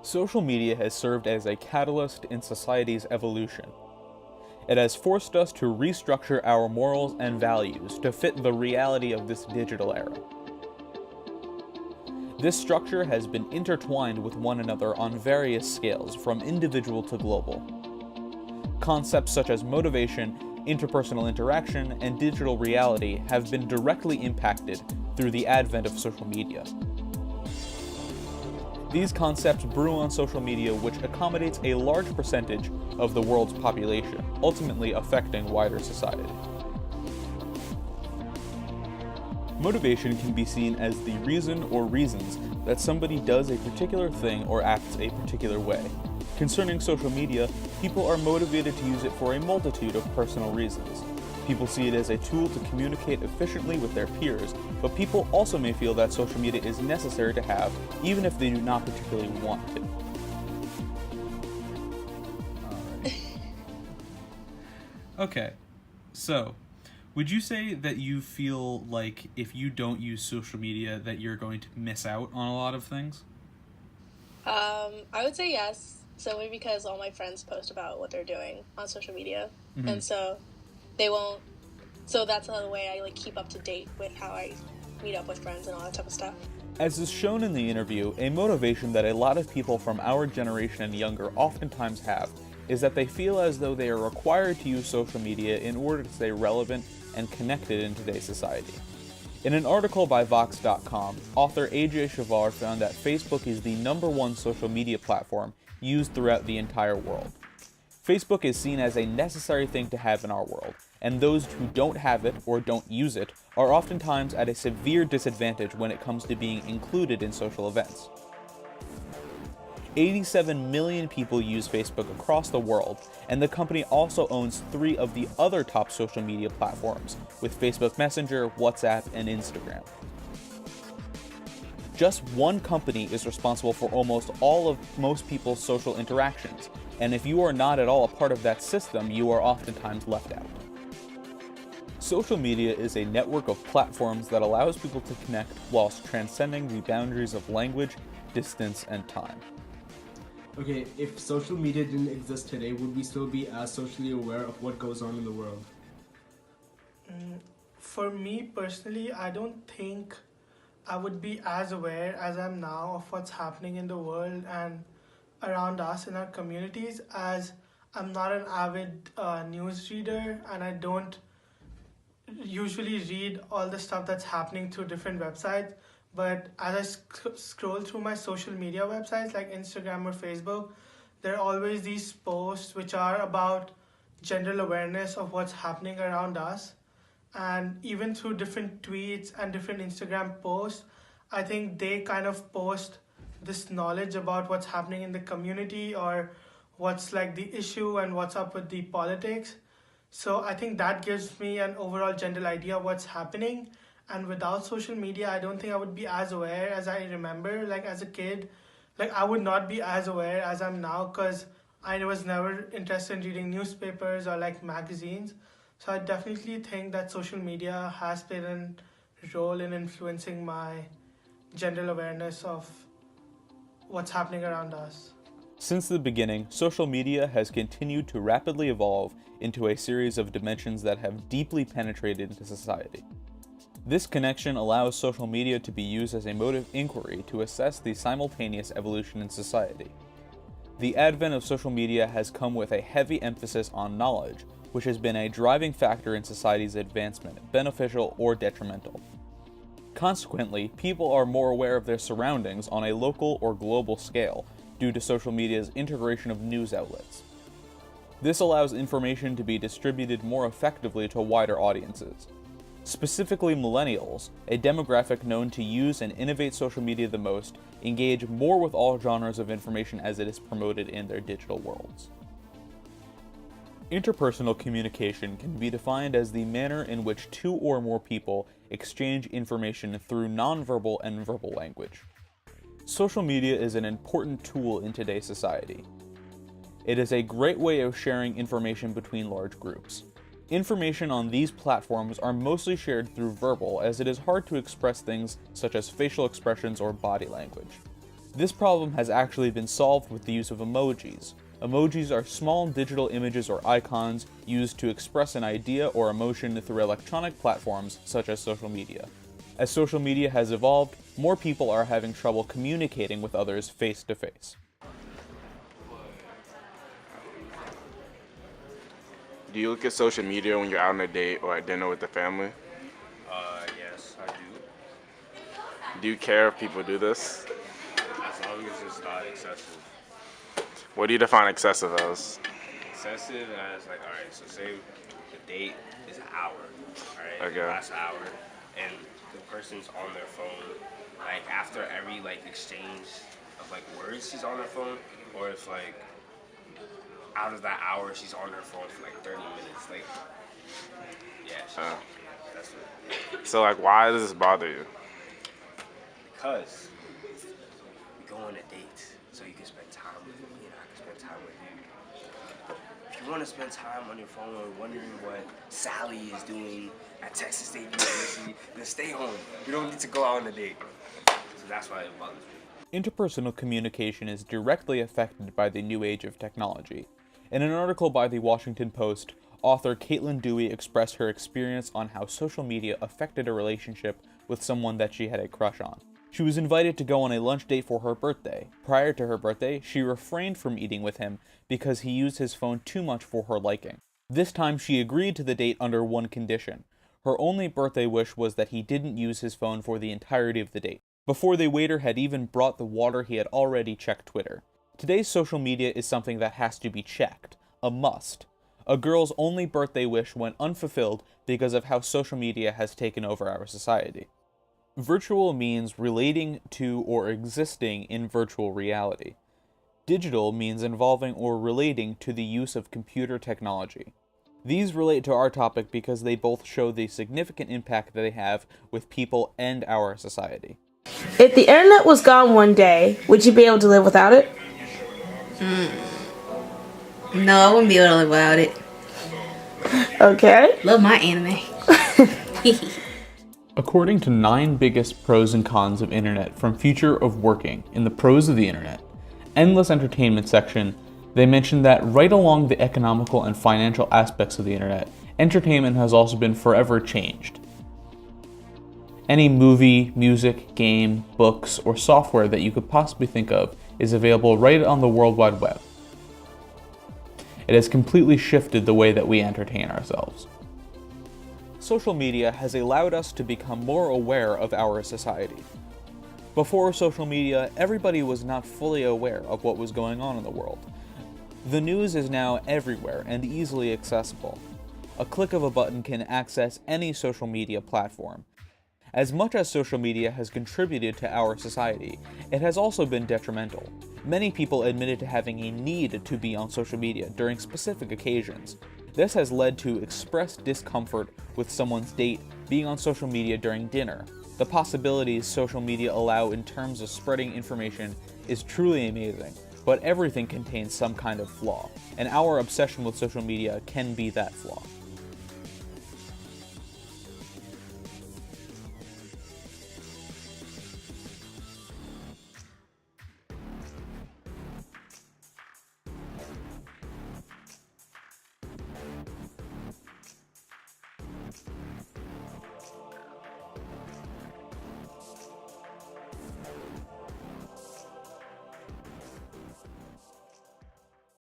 Social media has served as a catalyst in society's evolution. It has forced us to restructure our morals and values to fit the reality of this digital era. This structure has been intertwined with one another on various scales, from individual to global. Concepts such as motivation, interpersonal interaction, and digital reality have been directly impacted through the advent of social media. These concepts brew on social media, which accommodates a large percentage of the world's population, ultimately affecting wider society. Motivation can be seen as the reason or reasons that somebody does a particular thing or acts a particular way. Concerning social media, people are motivated to use it for a multitude of personal reasons. People see it as a tool to communicate efficiently with their peers, but people also may feel that social media is necessary to have, even if they do not particularly want to. Okay, so would you say that you feel like if you don't use social media that you're going to miss out on a lot of things? I would say yes, simply because all my friends post about what they're doing on social media, and so they won't. So that's another way I keep up to date with how I meet up with friends and all that type of stuff. As is shown in the interview, a motivation that a lot of people from our generation and younger oftentimes have is that they feel as though they are required to use social media in order to stay relevant and connected in today's society. In an article by Vox.com, author AJ Shavar found that Facebook is the #1 social media platform used throughout the entire world. Facebook is seen as a necessary thing to have in our world, and those who don't have it or don't use it are oftentimes at a severe disadvantage when it comes to being included in social events. 87 million people use Facebook across the world, and the company also owns 3 of the other top social media platforms, with Facebook Messenger, WhatsApp, and Instagram. Just one company is responsible for almost all of most people's social interactions, and if you are not at all a part of that system, you are oftentimes left out. Social media is a network of platforms that allows people to connect whilst transcending the boundaries of language, distance, and time. Okay, if social media didn't exist today, would we still be as socially aware of what goes on in the world? For me personally, I don't think I would be as aware as I'm now of what's happening in the world and around us in our communities, as I'm not an avid news reader and I don't usually read all the stuff that's happening through different websites. But as I scroll through my social media websites like Instagram or Facebook, there are always these posts which are about general awareness of what's happening around us. And even through different tweets and different Instagram posts, I think they kind of post this knowledge about what's happening in the community or what's the issue and what's up with the politics. So I think that gives me an overall general idea of what's happening. And without social media, I don't think I would be as aware as I remember. As a kid, I would not be as aware as I'm now, because I was never interested in reading newspapers or magazines. So I definitely think that social media has played a role in influencing my general awareness of what's happening around us. Since the beginning, social media has continued to rapidly evolve into a series of dimensions that have deeply penetrated into society. This connection allows social media to be used as a mode of inquiry to assess the simultaneous evolution in society. The advent of social media has come with a heavy emphasis on knowledge, which has been a driving factor in society's advancement, beneficial or detrimental. Consequently, people are more aware of their surroundings on a local or global scale due to social media's integration of news outlets. This allows information to be distributed more effectively to wider audiences. Specifically millennials, a demographic known to use and innovate social media the most, engage more with all genres of information as it is promoted in their digital worlds. Interpersonal communication can be defined as the manner in which 2 or more people exchange information through nonverbal and verbal language. Social media is an important tool in today's society. It is a great way of sharing information between large groups. Information on these platforms are mostly shared through verbal, as it is hard to express things such as facial expressions or body language. This problem has actually been solved with the use of emojis. Emojis are small digital images or icons used to express an idea or emotion through electronic platforms such as social media. As social media has evolved, more people are having trouble communicating with others face to face. Do you look at social media when you're out on a date or at dinner with the family? Yes, I do. Do you care if people do this? As long as it's not excessive. What do you define excessive as? Excessive as like, all right, so say the date is an hour, all right, Okay. the last hour, and the person's on their phone, like after every like exchange of like words, she's on her phone, or if like out of that hour she's on her phone for like 30 minutes, like yeah, that's what. So like, why does this bother you? Because we go on a date so you can spend time with me and I can spend time with you. If you want to spend time on your phone wondering what Sally is doing at Texas State University, then stay home. You don't need to go out on a date. So that's why it bothers me. Interpersonal communication is directly affected by the new age of technology. In an article by the Washington Post, author Caitlin Dewey expressed her experience on how social media affected a relationship with someone that she had a crush on. She was invited to go on a lunch date for her birthday. Prior to her birthday, she refrained from eating with him because he used his phone too much for her liking. This time, she agreed to the date under one condition. Her only birthday wish was that he didn't use his phone for the entirety of the date. Before the waiter had even brought the water, he had already checked Twitter. Today's social media is something that has to be checked. A must. A girl's only birthday wish went unfulfilled because of how social media has taken over our society. Virtual means relating to or existing in virtual reality. Digital means involving or relating to the use of computer technology. These relate to our topic because they both show the significant impact that they have with people and our society. If the internet was gone one day, would you be able to live without it? No, I wouldn't be able to live without it. Okay. Love my anime. According to 9 biggest pros and cons of internet from Future of Working in the Pros of the Internet, Endless Entertainment section, they mentioned that right along the economical and financial aspects of the internet, entertainment has also been forever changed. Any movie, music, game, books, or software that you could possibly think of is available right on the World Wide Web. It has completely shifted the way that we entertain ourselves. Social media has allowed us to become more aware of our society. Before social media, everybody was not fully aware of what was going on in the world. The news is now everywhere and easily accessible. A click of a button can access any social media platform. As much as social media has contributed to our society, it has also been detrimental. Many people admitted to having a need to be on social media during specific occasions. This has led to expressed discomfort with someone's date being on social media during dinner. The possibilities social media allow in terms of spreading information is truly amazing, but everything contains some kind of flaw, and our obsession with social media can be that flaw.